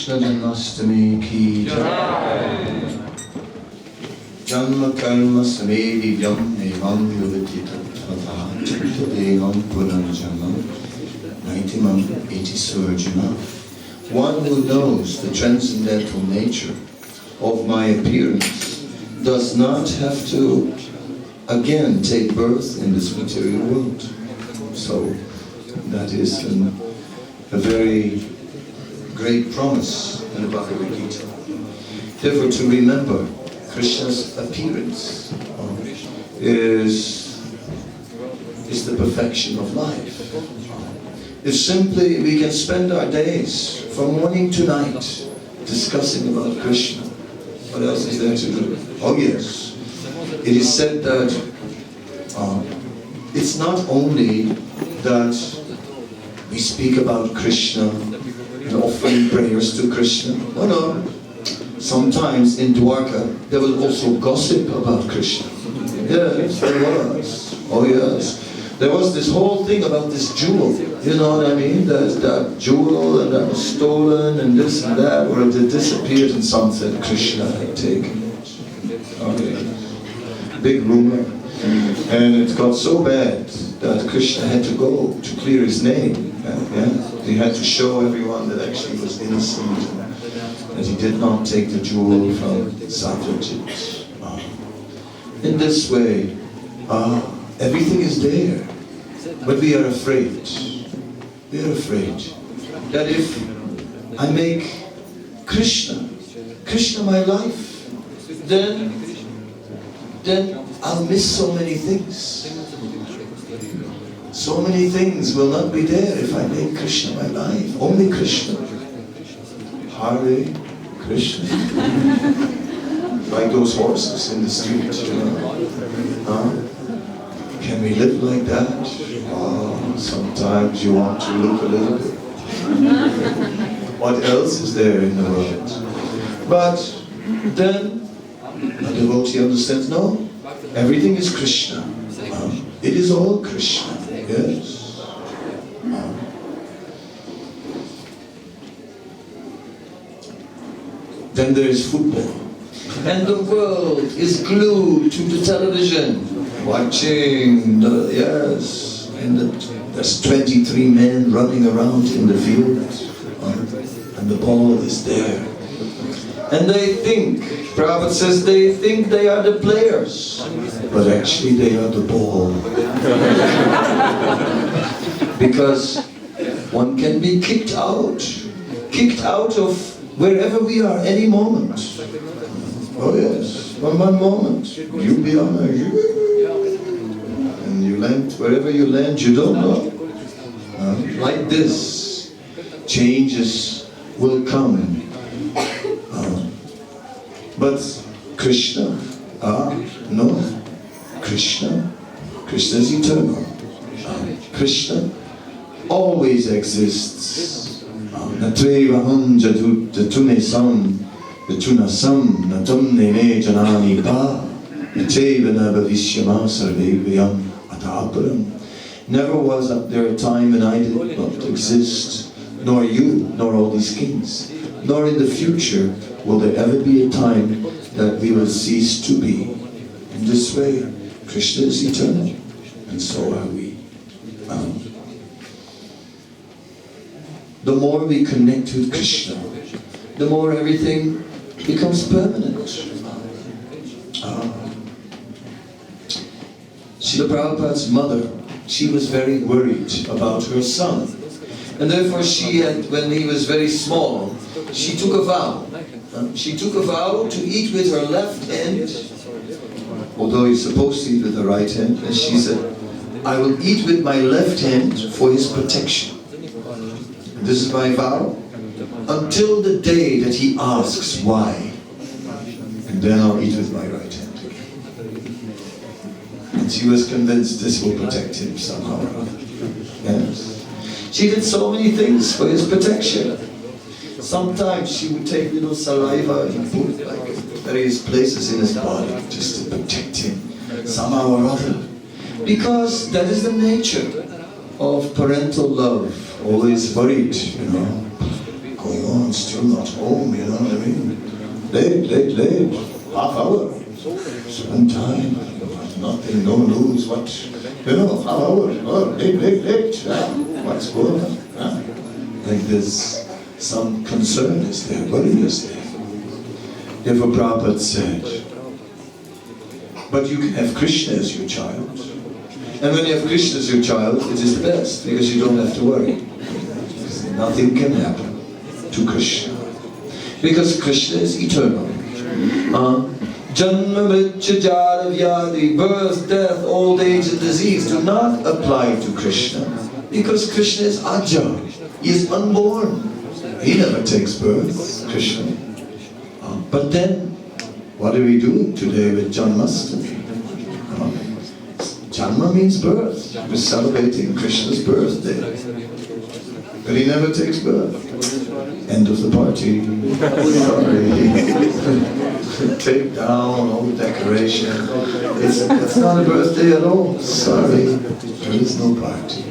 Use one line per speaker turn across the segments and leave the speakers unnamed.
Janmastami ki jai. Janma karma samedi vyam evam yuvati tattva chittadeham punarjanam naitimam iti surjana. One who knows the transcendental nature of my appearance does not have to again take birth in this material world. So that is a very great promise in the Bhagavad Gita. Therefore, to remember Krishna's appearance is the perfection of life. If simply we can spend our days from morning to night discussing about Krishna, what else is there to do? Oh yes, it is said that it's not only that we speak about Krishna and offering prayers to Krishna. Oh no, sometimes in Dwarka there was also gossip about Krishna. Yes, there was. Oh yes. There was this whole thing about this jewel, you know what I mean? That jewel and that was stolen and this and that, or it had disappeared and some said Krishna had taken it. Okay. Big rumor. And it got so bad that Krishna had to go to clear his name. He had to show everyone that actually he was innocent, that he did not take the jewel from Satyajit. In this way, everything is there, but we are afraid. We are afraid that if I make Krishna my life, then I'll miss so many things. So many things will not be there if I make Krishna my life. Only Krishna. Hare, Krishna. Like those horses in the street, you know. Can we live like that? Oh, sometimes you want to look a little bit. What else is there in the world? But then a devotee understands, no, Everything is Krishna. It is all Krishna. Yes. Then there is football. And the world is glued to the television, watching the, yes, and there's 23 men running around in the field, and the ball is there. And they think, Prabhupada says, they think they are the players, but actually they are the ball. Because one can be kicked out of wherever we are, any moment. Oh yes, one moment, Ljubljana, and you land, wherever you land, you don't know. Like this, changes will come. But Krishna, no, Krishna is eternal. Krishna always exists. Natrevaham jatune sam, jatunasam, natam nene janani pa, nateva nabhavishyama sarvevayam ataparam. Never was there a time when I did not exist, nor you, nor all these kings, nor in the future will there ever be a time that we will cease to be. In this way, Krishna is eternal, and so are we. The more we connect with Krishna, the more everything becomes permanent. Srila Prabhupada's mother, she was very worried about her son. And therefore she had, when he was very small, she took a vow. She took a vow to eat with her left hand, although he's supposed to eat with the right hand. And she said, I will eat with my left hand for his protection. This is my vow, until the day that he asks why. And then I'll eat with my right hand. And she was convinced this will protect him somehow or other. Yes. She did so many things for his protection. Sometimes she would take little saliva and put like various places in his body just to protect him somehow or other. Because that is the nature of parental love. Always worried, going on, still not home, you know what I mean? Late, half hour, spend time, nothing, no news, what, half hour, oh, late, what's going on? Like there's some concern is there, worry is there. Therefore Prabhupada said, but you can have Krishna as your child. And when you have Krishna as your child, it is the best, because you don't have to worry. Nothing can happen to Krishna. Because Krishna is eternal. Janma, mritya, jara, vyadi, birth, death, old age and disease do not apply to Krishna. Because Krishna is Aja. He is unborn. He never takes birth, Krishna. But then, what are we doing today with Janmastami? Janma means birth. We're celebrating Krishna's birthday. But he never takes birth. End of the party. Sorry. Take down all the decoration. It's not a birthday at all. Sorry. There is no party.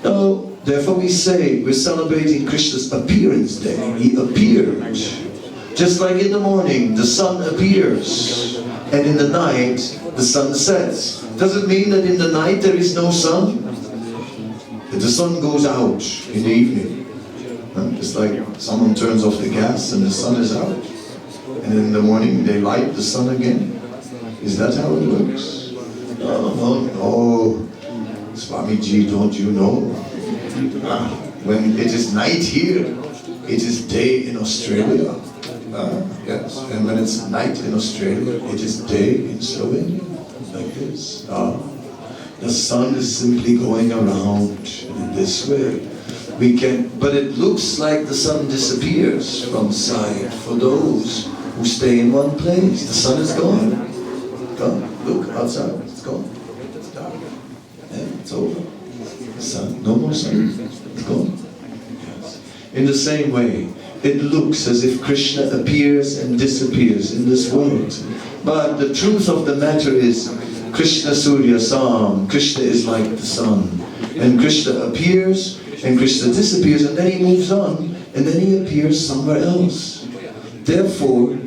No, therefore we say we're celebrating Krishna's appearance day. He appeared. Just like in the morning, the sun appears. And in the night, the sun sets. Does it mean that in the night there is no sun? That the sun goes out in the evening. It's like someone turns off the gas and the sun is out. And in the morning they light the sun again. Is that how it works? No. Swamiji, don't you know? When it is night here, it is day in Australia. Yes, and when it's night in Australia, it is day in Slovenia, like this. The sun is simply going around in this way. But it looks like the sun disappears from sight for those who stay in one place. The sun is gone. Look outside, it's gone. It's dark. And it's over. The sun, no more sun. It's gone. Yes. In the same way, it looks as if Krishna appears and disappears in this world. But the truth of the matter is, Krishna Surya Sam, Krishna is like the sun. And Krishna appears, and Krishna disappears, and then he moves on, and then he appears somewhere else. Therefore,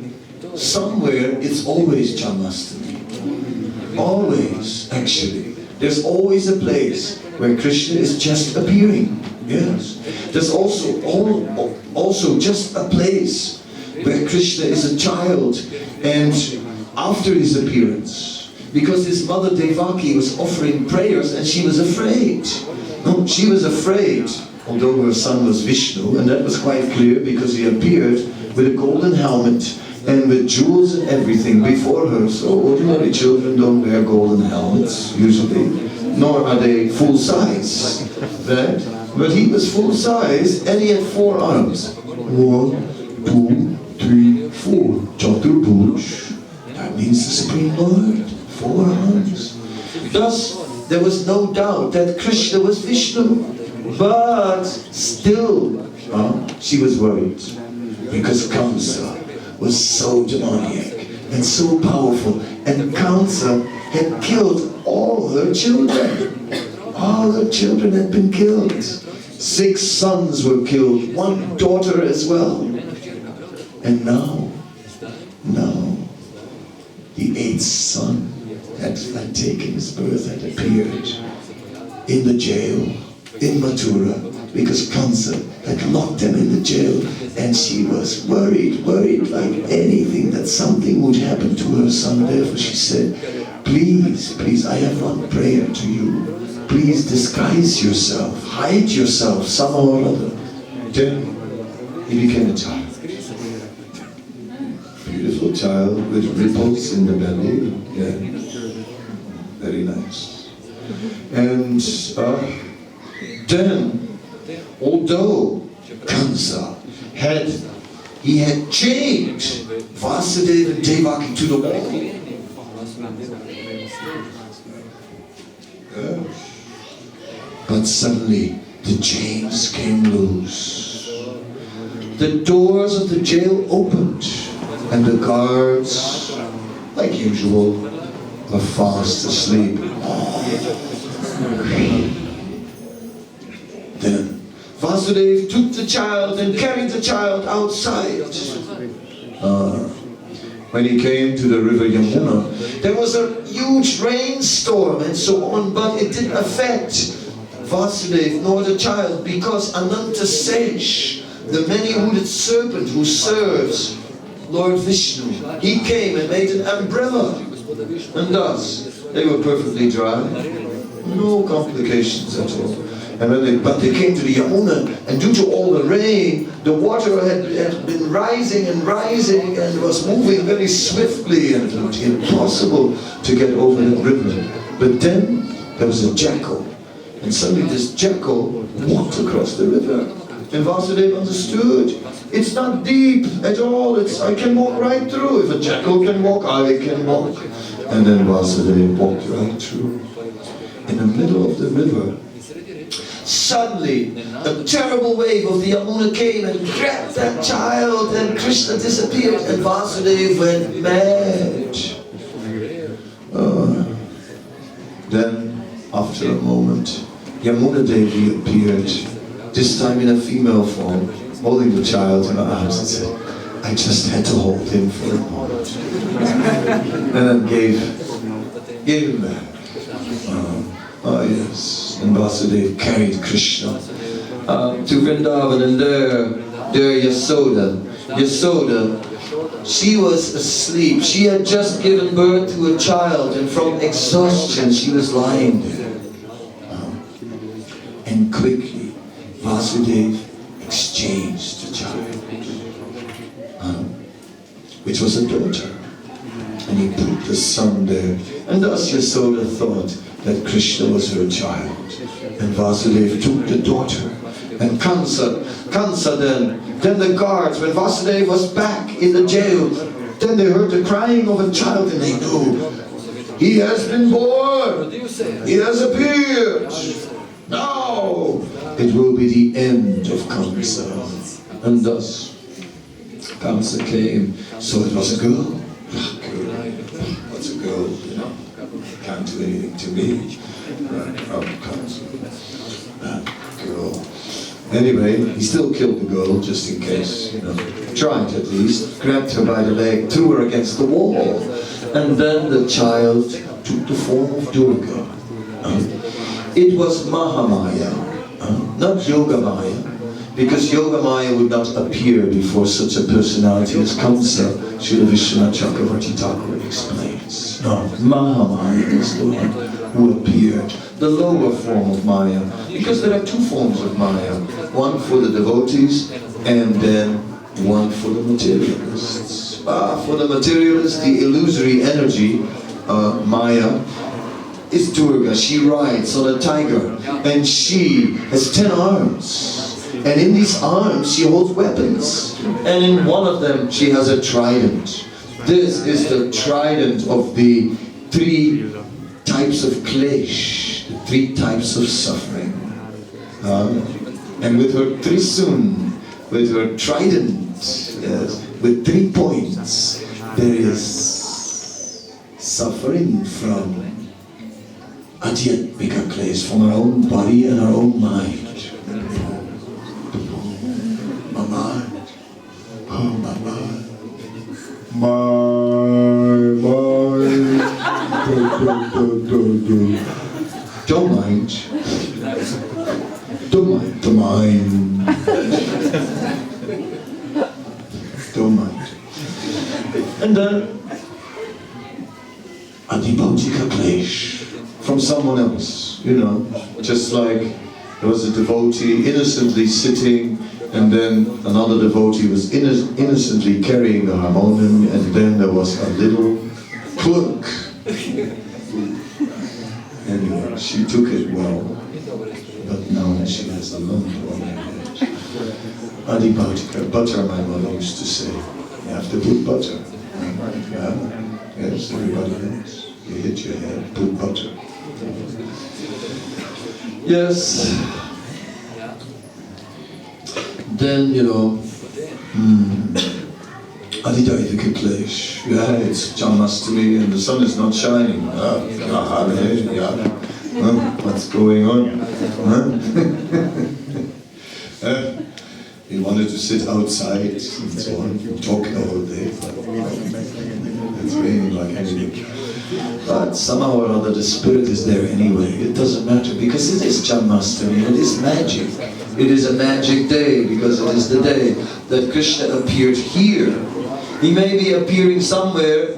somewhere it's always Janmastami. Always, actually. There's always a place where Krishna is just appearing. Yes. There's also just a place where Krishna is a child, and after his appearance, because his mother Devaki was offering prayers and she was afraid. No, she was afraid, although her son was Vishnu, and that was quite clear because he appeared with a golden helmet and with jewels and everything before her. So ordinary children don't wear golden helmets usually, nor are they full size, right? But he was full size and he had 4 arms. 1, 2, 3, 4. Chaturbhuj. That means the Supreme Lord. 4 arms. Thus, there was no doubt that Krishna was Vishnu. But still, she was worried. Because Kamsa was so demoniac and so powerful. And Kamsa had killed all her children. All her children had been killed. 6 sons were killed, 1 daughter as well. And now, the 8th son had taken his birth, had appeared in the jail in Mathura, because Kamsa had locked them in the jail, and she was worried like anything that something would happen to her son. Therefore she said, please, I have one prayer to you. Please disguise yourself, hide yourself somehow or other. Then he became a child. Beautiful child with ripples in the belly. Yeah, very nice. And then, although Kamsa had chained Vasudeva and Devaki to the wall. But suddenly the chains came loose. The doors of the jail opened, and the guards, like usual, were fast asleep. Then Vasudeva took the child and carried the child outside. When he came to the river Yamuna, there was a huge rainstorm and so on, but it didn't affect Vasudeva nor the child, because Ananta Sesh, the many-hooded serpent who serves Lord Vishnu, he came and made an umbrella, and thus they were perfectly dry, no complications at all. And but they came to the Yamuna, and due to all the rain, the water had been rising and rising and was moving very swiftly, and it was impossible to get over the river. But then there was a jackal, and suddenly this jackal walked across the river. And Vasudeva understood, it's not deep at all, I can walk right through. If a jackal can walk, I can walk. And then Vasudeva walked right through. In the middle of the river, suddenly, a terrible wave of the Yamuna came and grabbed that child, and Krishna disappeared, and Vasudeva went mad. Then, after a moment, Yamuna Devi appeared, this time in a female form, holding the child in her arms, and said, I just had to hold him for a moment. And then gave him back. Yes, and Vasudeva carried Krishna to Vrindavan, and there Yasoda, she was asleep. She had just given birth to a child, and from exhaustion she was lying there. And quickly Vasudeva exchanged the child, which was a daughter, and he put the son there. And thus Yasoda thought that Krishna was her child, and Vasudeva took the daughter. And Kamsa then the guards, when Vasudeva was back in the jail, then they heard the crying of a child, and they knew, he has been born, he has appeared. Now it will be the end of Kamsa. And thus Kamsa came, so it was a girl. What's a girl? You know, can't do anything to me. Kamsa, girl. Anyway, he still killed the girl just in case, you know. Tried at least, grabbed her by the leg, threw her against the wall, and then the child took the form of Durga. It was Mahamaya, not Yogamaya. Because Yogamaya would not appear before such a personality as Kamsa, Srila Vishwanath Chakravarti Thakur explains. No, Mahamaya is the one who appeared, the lower form of Maya. Because there are two forms of Maya, one for the devotees and then one for the materialists. For the materialists, the illusory energy, Maya, is Durga. She rides on a tiger and she has 10 arms. And in these arms she holds weapons, and in one of them she has a trident. This is the trident of the 3 types of klesh, the 3 types of suffering. And with her trisun, with her trident, yes, with 3 points, there is suffering from adhyatmika klesh, from our own body and our own mind. Don't mind. Don't mind the mind. Don't mind. And then Adibautika Klesh from someone else, you know, just like there was a devotee innocently sitting, and then another devotee was innocently carrying the harmonium, and then there was a little clunk. Anyway, she took it well, but now she has a lump on her head. Adibautika, butter, my mother used to say. You have to put butter. Yeah? Yes, everybody knows. You hit your head, put butter. Yes. Then, you know, Adidayavika Klesh. Yeah, it's Janmastami and the sun is not shining. Hare, yeah. What's going on? He wanted to sit outside and so on, talk the whole day. It's raining like anything. But somehow or other the spirit is there anyway. It doesn't matter because it is Janmastami, it is magic. It is a magic day because it is the day that Krishna appeared here. He may be appearing somewhere,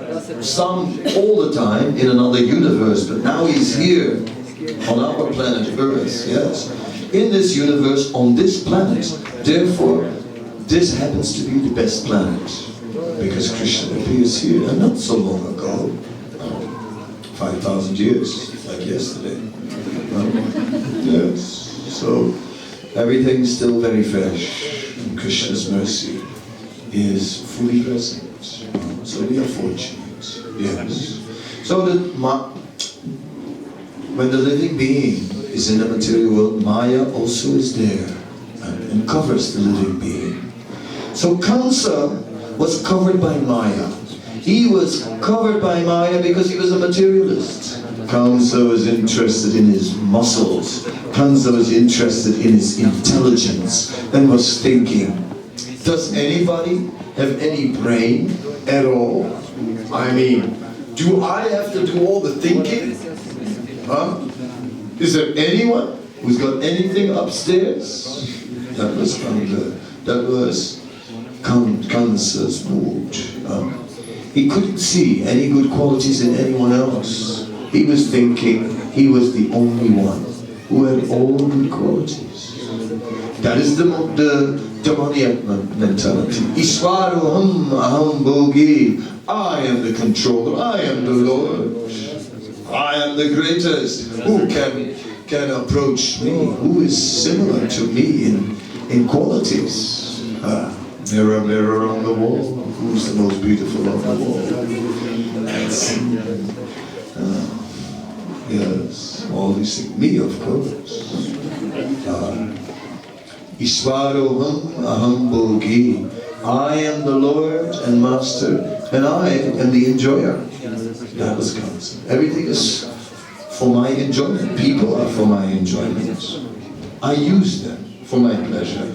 all the time in another universe, but now he's here on our planet Earth, yes. In this universe, on this planet. Therefore, this happens to be the best planet. Because Krishna appears here, and not so long ago. 5,000 years, like yesterday. Yes, so everything's still very fresh. And Krishna's mercy is fully present. So we are fortunate. Yes. So that when the living being is in the material world, Maya also is there and covers the living being. So Kamsa was covered by Maya. He was covered by Maya because he was a materialist. Kamsa was interested in his muscles. Kamsa was interested in his intelligence and was thinking, does anybody have any brain at all? I mean, do I have to do all the thinking? Huh? Is there anyone who's got anything upstairs? That was Kamsa's mood. He couldn't see any good qualities in anyone else. He was thinking he was the only one who had all good qualities. That is the demoniac mentality. Ishvaroham aham bhogi. I am the controller. I am the Lord. I am the greatest. Who can approach me? Who is similar to me in qualities? Mirror, mirror on the wall. Who's the most beautiful on the wall? Yes, all these things. Me, of course. Ishvaroham aham bhogi. I am the Lord and Master, and I am the enjoyer. That was God's. Everything is for my enjoyment. People are for my enjoyment. I use them for my pleasure.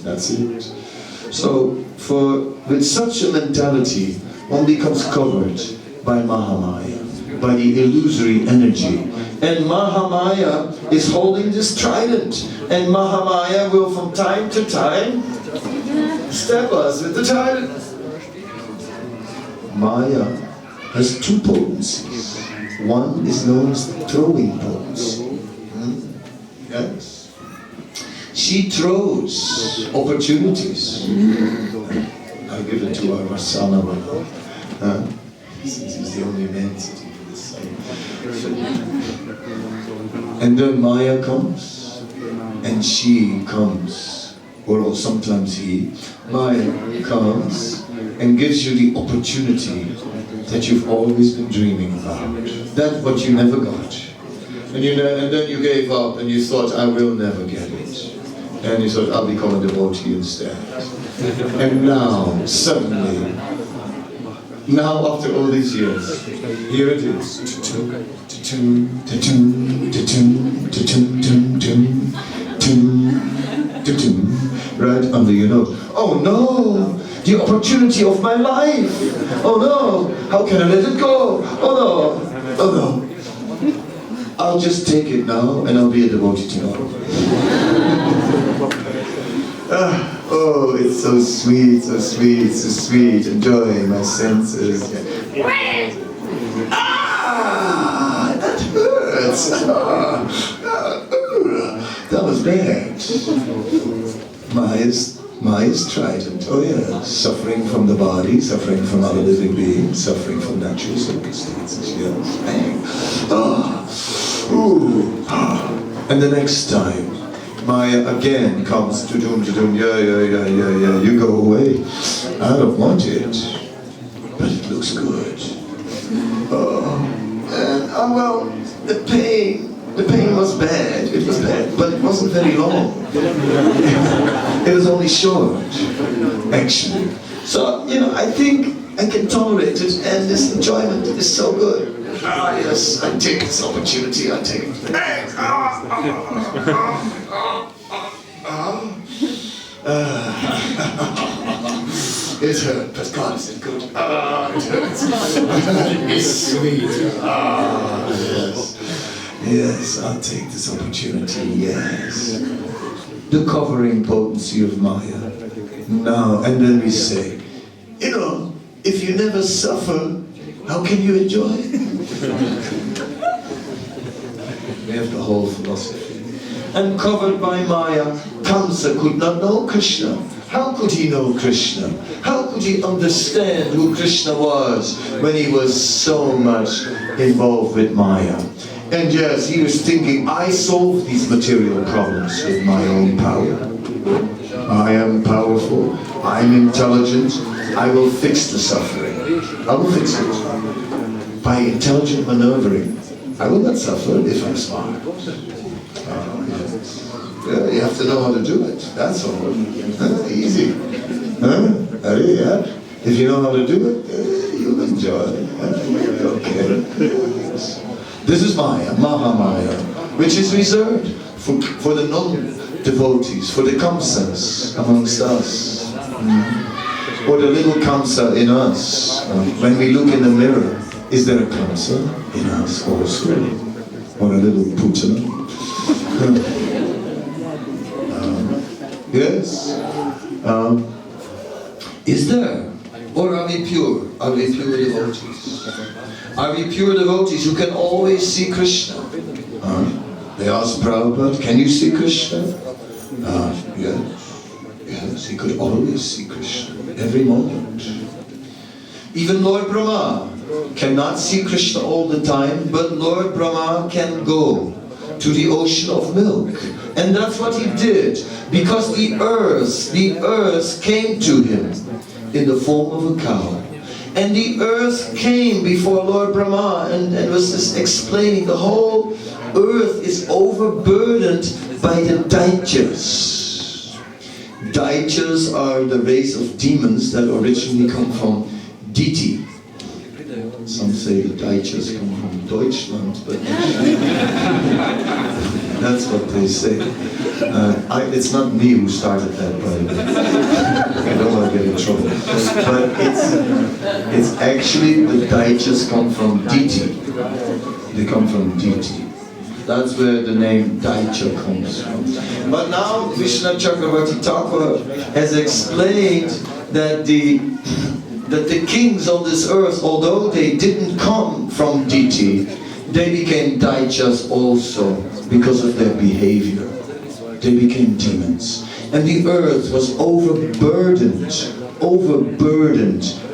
That's it. So, with such a mentality, one becomes covered by Mahamaya, by the illusory energy. And Mahamaya is holding this trident. And Mahamaya will from time to time stab us with the trident. Maya has two potencies. One is known as the throwing potency. Yes. She throws opportunities. I'll give it to our son. Since he's the only man sitting in this side. And then Maya comes, and she comes, or sometimes he. Maya comes and gives you the opportunity that you've always been dreaming about. That's what you never got. And then you gave up and you thought, I will never get it. And you thought, I'll become a devotee instead. And now, suddenly, now after all these years, here it is. Right under your nose. Oh no! The opportunity of my life! Oh no! How can I let it go? Oh no! Oh no! I'll just take it now and I'll be a devotee tomorrow. Oh, it's so sweet, so sweet, so sweet. Enjoying my senses. Ah, that hurts. That was bad. Maya's trident. Oh yeah, suffering from the body, suffering from other living beings, suffering from natural circumstances. Yes. Oh. Ooh. And the next time, Maya again comes to doom, yeah, you go away. I don't want it, but it looks good. Well, the pain was bad, it was bad, but it wasn't very long. It was only short, actually. So, I think I can tolerate it, and this enjoyment is so good. Ah, yes, I take this opportunity, I take it. It hurt, but God isn't good. It hurts. It's sweet. Yes. Yes, I'll take this opportunity, yes. The covering potency of Maya. Now, and then we say, if you never suffer, how can you enjoy it? We have the whole philosophy. And covered by Maya, Kamsa could not know Krishna. How could he know Krishna? How could he understand who Krishna was when he was so much involved with Maya? And yes, he was thinking, I solve these material problems with my own power. I am powerful, I'm intelligent, I will fix the suffering. I will fix it. By intelligent maneuvering. I will not suffer if I'm smart. Yeah, you have to know how to do it, that's all. Easy. Yeah. If you know how to do it, you'll enjoy it. Okay. This is Maya, Mahamaya, which is reserved for the non-devotees, for the Kamsas amongst us. Or the little Kamsa in us. When we look in the mirror, is there a Kamsa in us also? Or a little Putana? Yes. Is there? Or are we pure? Are we pure devotees? Are we pure devotees who can always see Krishna? They asked Prabhupada, can you see Krishna? Yes, he could always see Krishna, every moment. Even Lord Brahma cannot see Krishna all the time, but Lord Brahma can go to the ocean of milk. And that's what he did, because the earth came to him in the form of a cow. And the earth came before Lord Brahma and was just explaining the whole earth is overburdened by the Daityas. Daityas are the race of demons that originally come from Diti. Some say the Daityas come from Deutschland, but that's what they say. It's not me who started that, by the way. I don't want to get in trouble. But it's actually the Daityas come from Diti. They come from Diti. That's where the name Daitya comes from. But now Krishna Chakravarti Thakur has explained that the kings on this earth, although they didn't come from Diti, they became Daityas also because of their behavior. They became demons. And the earth was overburdened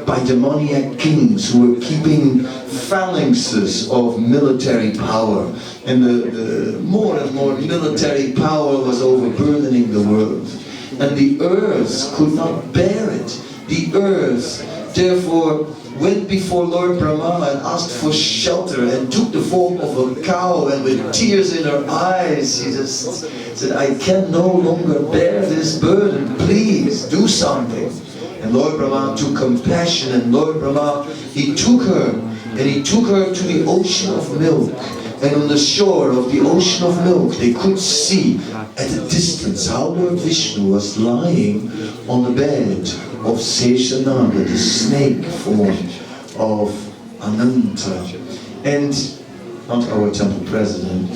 by demoniac kings who were keeping phalanxes of military power. And the more and more military power was overburdening the world. And the earth could not bear it. The earth, therefore, went before Lord Brahma and asked for shelter and took the form of a cow, and with tears in her eyes, she just said, I can no longer bear this burden, please do something. And Lord Brahma took compassion, and Lord Brahma, he took her to the ocean of milk. And on the shore of the ocean of milk, they could see at a distance how Lord Vishnu was lying on the bed of Seshananda, the snake form of Ananta. And not our temple president.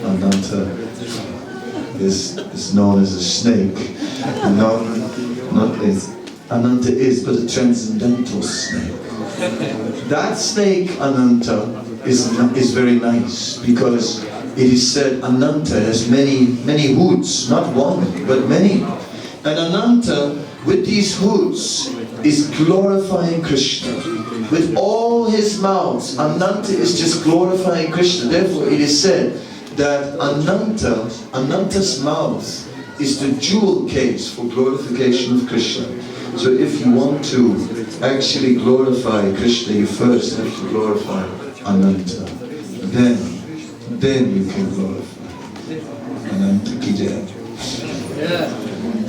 Ananta is known as a snake. Ananta is but a transcendental snake. That snake, Ananta, is very nice, because it is said Ananta has many hoods, not one, but many. And Ananta, with these hoods, is glorifying Krishna. With all his mouths, Ananta is just glorifying Krishna. Therefore, it is said that Ananta's mouth is the jewel case for glorification of Krishna. So if you want to actually glorify Krishna, you first have to glorify Ananta. Then you can glorify Ananta ki jai.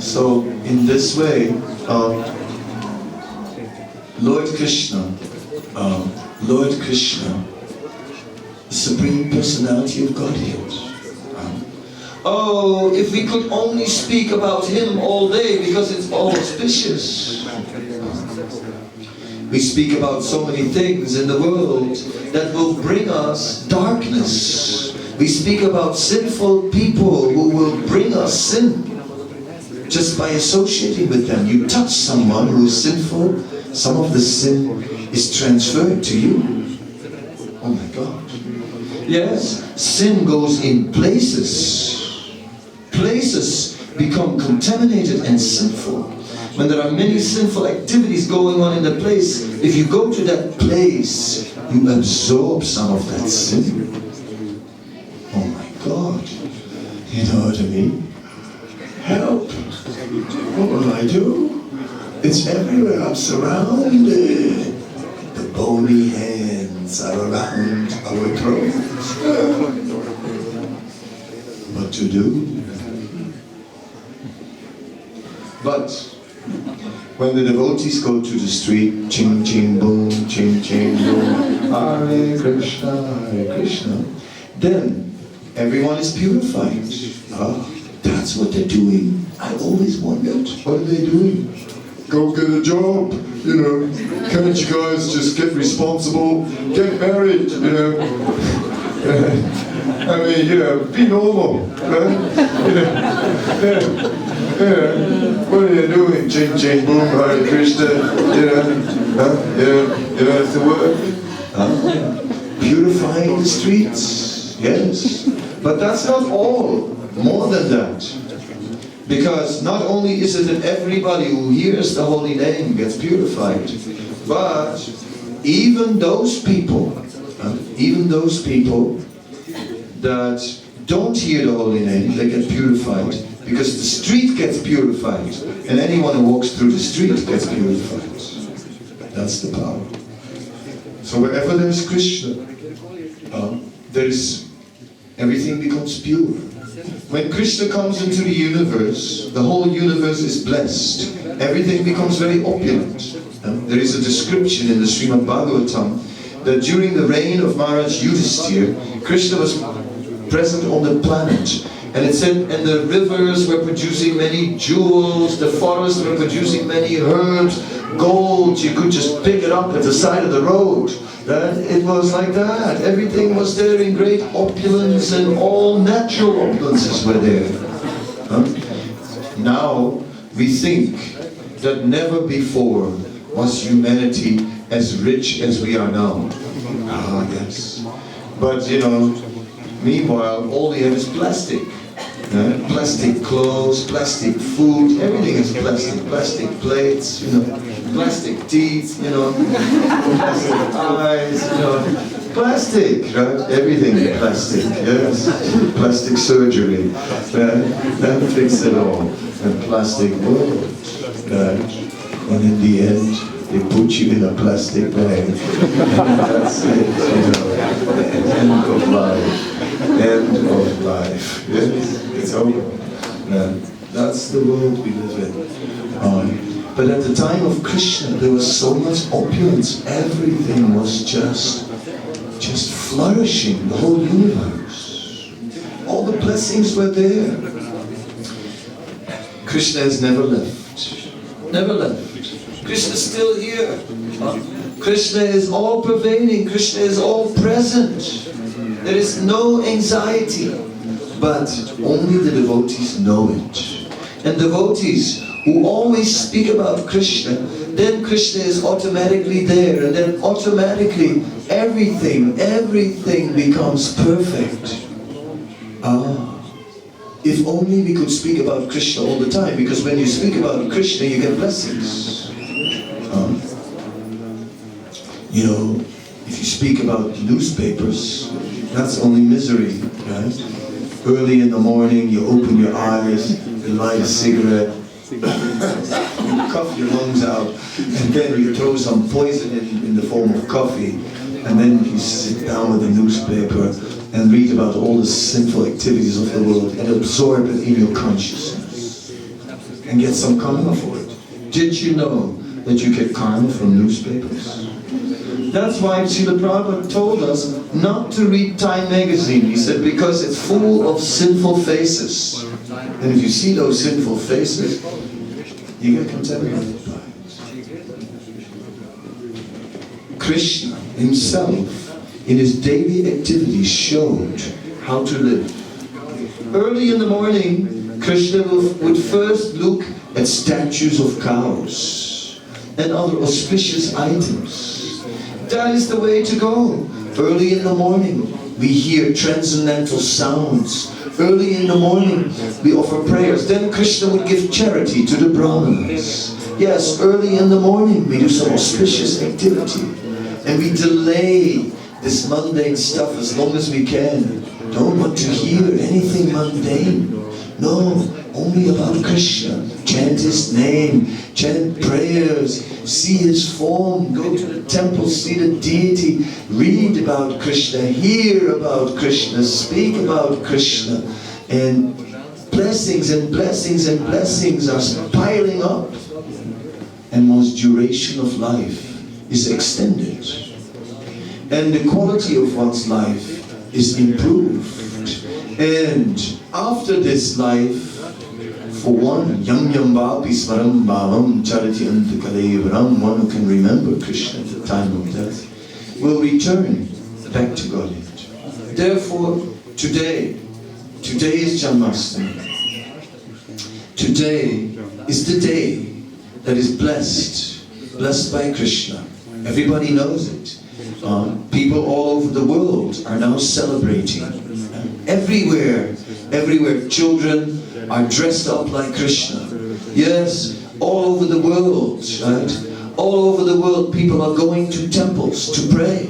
So in this way, Lord Krishna, the Supreme Personality of Godhead. Oh, if we could only speak about Him all day, because it's all auspicious. We speak about so many things in the world that will bring us darkness. We speak about sinful people who will bring us sin. Just by associating with them, you touch someone who is sinful, some of the sin is transferred to you. Oh my God. Yes, sin goes in places. Places become contaminated and sinful. When there are many sinful activities going on in the place, if you go to that place, you absorb some of that sin. Oh my God. You know what I mean? Help. What will I do? It's everywhere. I'm surrounded. The bony hands are around our throats. What to do? But when the devotees go to the street, ching ching boom, ching ching boom, Hare Krishna, then everyone is purified. That's what they're doing. I always wondered, what are they doing? Go get a job, you know. Can't you guys just get responsible? Get married, you know. I mean, you know, be normal, right? What are you doing? Ching ching boom, Hare Krishna, you know, you know, it's the word. Purifying the streets, yes. But that's not all, more than that. Because not only is it that everybody who hears the holy name gets purified, but even those people that don't hear the holy name, they get purified. Because the street gets purified, and anyone who walks through the street gets purified. That's the power. So wherever there is Krishna, everything becomes pure. when Krishna comes into the universe, the whole universe is blessed. Everything becomes very opulent. There is a description in the Srimad Bhagavatam that during the reign of Maharaj Yudhisthira, Krishna was present on the planet. And it said, and the rivers were producing many jewels, the forests were producing many herbs, gold, you could just pick it up at the side of the road. It was like that. Everything was there in great opulence, and all natural opulences were there. Now, we think that never before was humanity as rich as we are now. Ah, yes. But, you know, meanwhile, all we have is plastic. Plastic clothes, plastic food, everything is plastic. Plastic plates, you know, plastic teeth, you know, plastic eyes, you know, plastic, right? Everything is plastic, yes. Plastic surgery, that fixes it all. And plastic world, and in the end, they put you in a plastic bag. And that's it, you know. End of life. End of life. Yes, it's over. That's the world we live in. But at the time of Krishna, there was so much opulence. Everything was just flourishing. The whole universe. All the blessings were there. Krishna has never left. Never left. Krishna is still here. Krishna is all pervading. Krishna is all present. There is no anxiety. But only the devotees know it. And devotees who always speak about Krishna, then Krishna is automatically there. And then automatically everything becomes perfect. If only we could speak about Krishna all the time, because when you speak about Krishna, you get blessings. You know, if you speak about newspapers, that's only misery, right? Early in the morning, you open your eyes, you light a cigarette, you cough your lungs out, and then you throw some poison in the form of coffee, and then you sit down with a newspaper and read about all the sinful activities of the world and absorb it in your consciousness and get some karma for it. Did you know that you get karma from newspapers? That's why Srila Prabhupada told us not to read Time magazine. He said, because it's full of sinful faces. And if you see those sinful faces, you get contaminated by it. Krishna himself, in his daily activities, showed how to live. Early in the morning, Krishna would first look at statues of cows and other auspicious items. That is the way to go. Early in the morning, we hear transcendental sounds. Early in the morning, we offer prayers. Then Krishna would give charity to the Brahmanas. Yes, early in the morning, we do some auspicious activity. And we delay this mundane stuff as long as we can. Don't want to hear anything mundane. No, only about Krishna. Chant his name, chant prayers, see his form, go to the temple, see the deity, read about Krishna, hear about Krishna, speak about Krishna. And blessings and blessings and blessings are piling up. And one's duration of life is extended. And the quality of one's life is improved. And after this life, for one, yam yam vapi smaram bhavam charati antakalevaram, one who can remember Krishna at the time of death, will return back to Godhead. Therefore, today is Janmastami. Today is the day that is blessed by Krishna. Everybody knows it. People all over the world are now celebrating. Everywhere, children are dressed up like Krishna. Yes, all over the world, right? All over the world, people are going to temples to pray.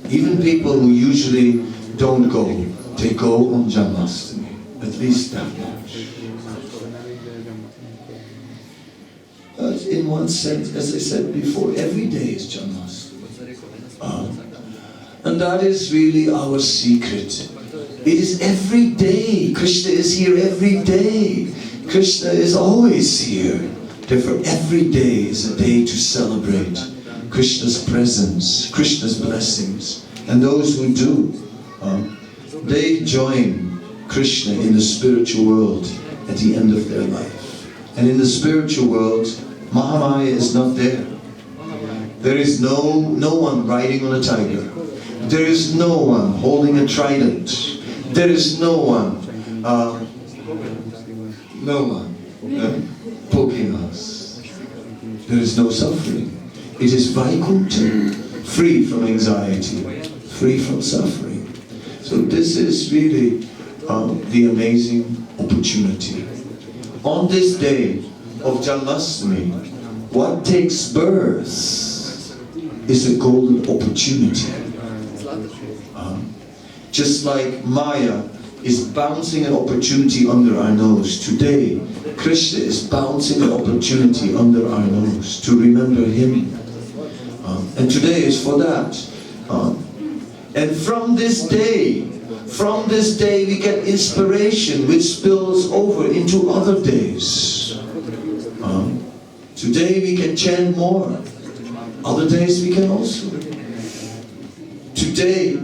Even people who usually don't go, they go on Janmastami. At least that much. But in one sense, as I said before, every day is Janmastami. And that is really our secret. It is every day. Krishna is here every day. Krishna is always here. Therefore, every day is a day to celebrate Krishna's presence, Krishna's blessings. And those who do, they join Krishna in the spiritual world at the end of their life. And in the spiritual world, Mahamaya is not there. There is no one riding on a tiger. There is no one holding a trident. There is no one poking us. There is no suffering. It is Vaikuntha, free from anxiety, free from suffering. So this is really the amazing opportunity. On this day of Janmastami, what takes birth is a golden opportunity. Just like Maya is bouncing an opportunity under our nose, today Krishna is bouncing an opportunity under our nose to remember him. And today is for that. And from this day we get inspiration which spills over into other days. Today we can chant more. Other days we can also. Today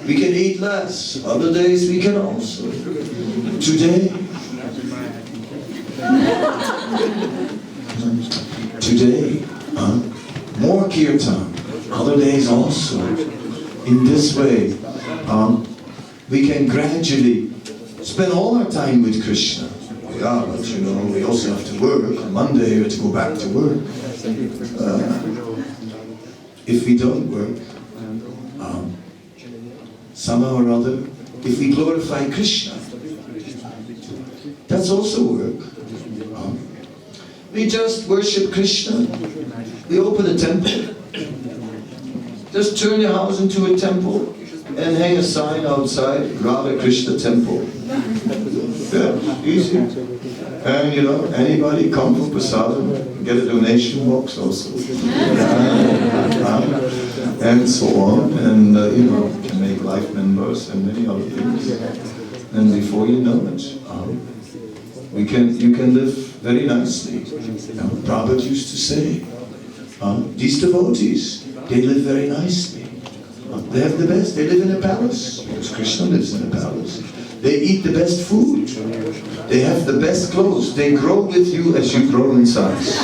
we can eat less. Other days we can also. Today more kirtan. Other days also. In this way, we can gradually spend all our time with Krishna. Yeah, but you know, we also have to work. On Monday we have to go back to work. If we don't work, somehow or other, if we glorify Krishna, that's also work. We just worship Krishna. We open a temple. Just turn your house into a temple and hang a sign outside, Radha Krishna Temple. Yeah, easy. And you know, anybody come for prasadam, get a donation box also. And so on, and you know, can make life members and many other things. And before you know it, you can live very nicely. Prabhupada used to say, these devotees, they live very nicely. They have the best, they live in a palace, because Krishna lives in a palace. They eat the best food. They have the best clothes. They grow with you as you grow in size.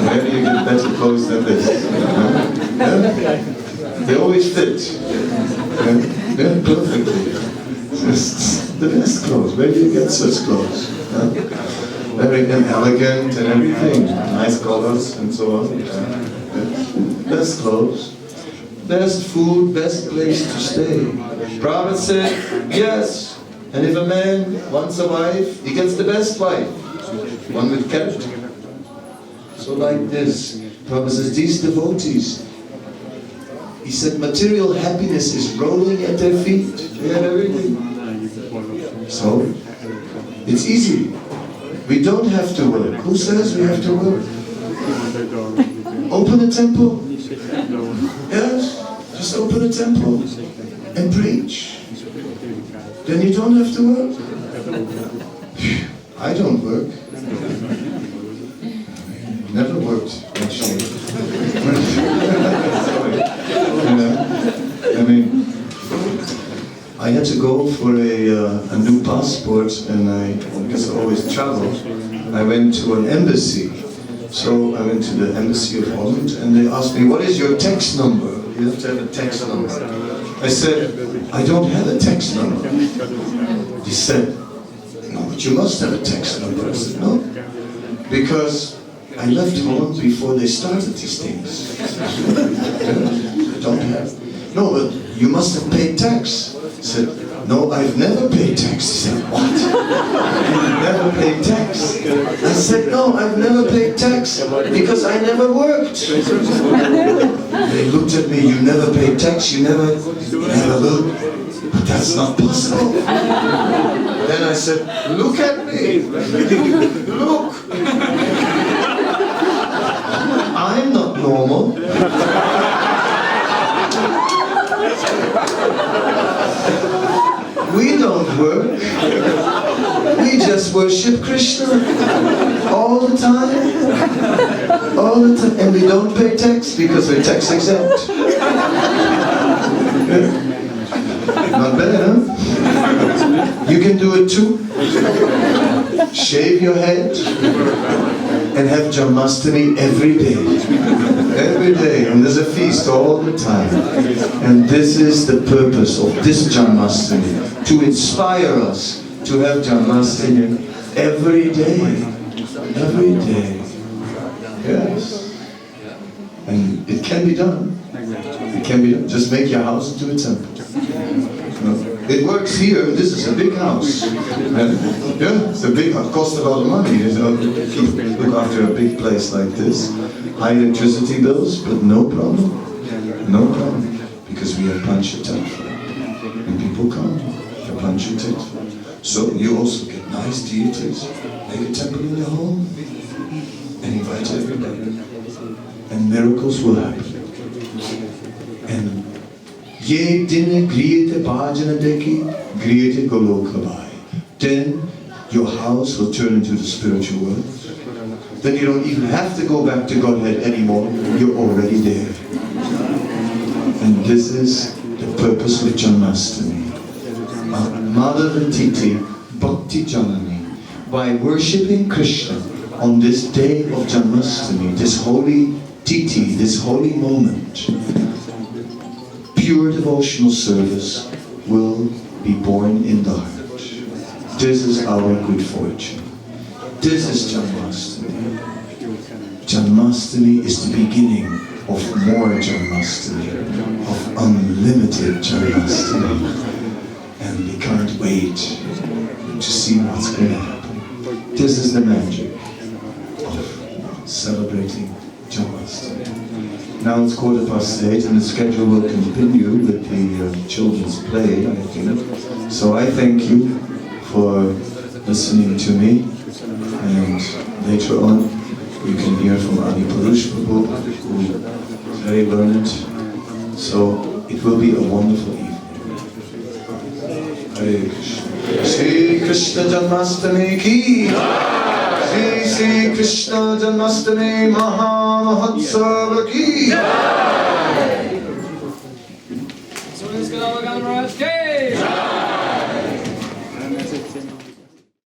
Where do you get better clothes than this? They always fit. Perfectly. The best clothes. Where do you get such clothes? Very elegant and everything. Nice colors and so on. Best clothes. Best food, best place to stay. Prabhupada said, yes, and if a man wants a wife, he gets the best wife, one with character. So like this, Prabhupada says, these devotees, he said, material happiness is rolling at their feet. They have everything. So, it's easy. We don't have to work. Who says we have to work? Open a temple. Yes, just open a temple and preach. Then you don't have to work. I don't work. Never worked, actually. I mean, I had to go for a new passport, and because I always traveled, I went to an embassy. So I went to the embassy of Holland, and they asked me, what is your tax number? You have to have a tax number. I said, I don't have a tax number. He said, no, but you must have a tax number. I said, no, because I left Holland before they started these things. I don't have. No, but you must have paid tax. I said, no, I've never paid tax. He said, what? You've never paid tax? I said, no, I've never paid tax because I never worked. They looked at me, you never paid tax, you never will. But that's not possible. Then I said, look at me. Look. I'm not normal. work. We just worship Krishna all the time. All the time. And we don't pay tax because we're tax exempt. Not bad, huh? You can do it too. Shave your head and have Janmastami every day. Every day. And there's a feast all the time. And this is the purpose of this Janmastami. To inspire us to have Janmastami every day. Every day. Yes. And it can be done. It can be done. Just make your house into a temple. It works here. This is a big house. Yeah, it's a big house. Costs a lot of money. Look after a big place like this. High electricity bills, but no problem. No problem. Because we have Panchatattva. And people come to Panchatattva. So you also get nice deities. Make a temple in your home. And invite everybody. And miracles will happen. And Ye din griyate bhajana deki, griyate goloka bhai. Then your house will turn into the spiritual world. Then you don't even have to go back to Godhead anymore. You're already there. And this is the purpose of Janmastami. Madhavatiti Bhakti Janani. By worshipping Krishna on this day of Janmastami, this holy titi, this holy moment, pure devotional service will be born in the heart. This is our good fortune. This is Janmastami. Janmastami is the beginning of more Janmastami, of unlimited Janmastami. And we can't wait to see what's going to happen. This is the magic of celebrating Janmastami. Now it's 8:15 and the schedule will continue with the children's play, I think. So I thank you for listening to me, and later on you can hear from Adi Purush Prabhu, who is very learned. So it will be a wonderful evening. Hare Krishna. Shri Krishna Janmastami ki Shri Krishna Janmastami Maha Mahotsava ki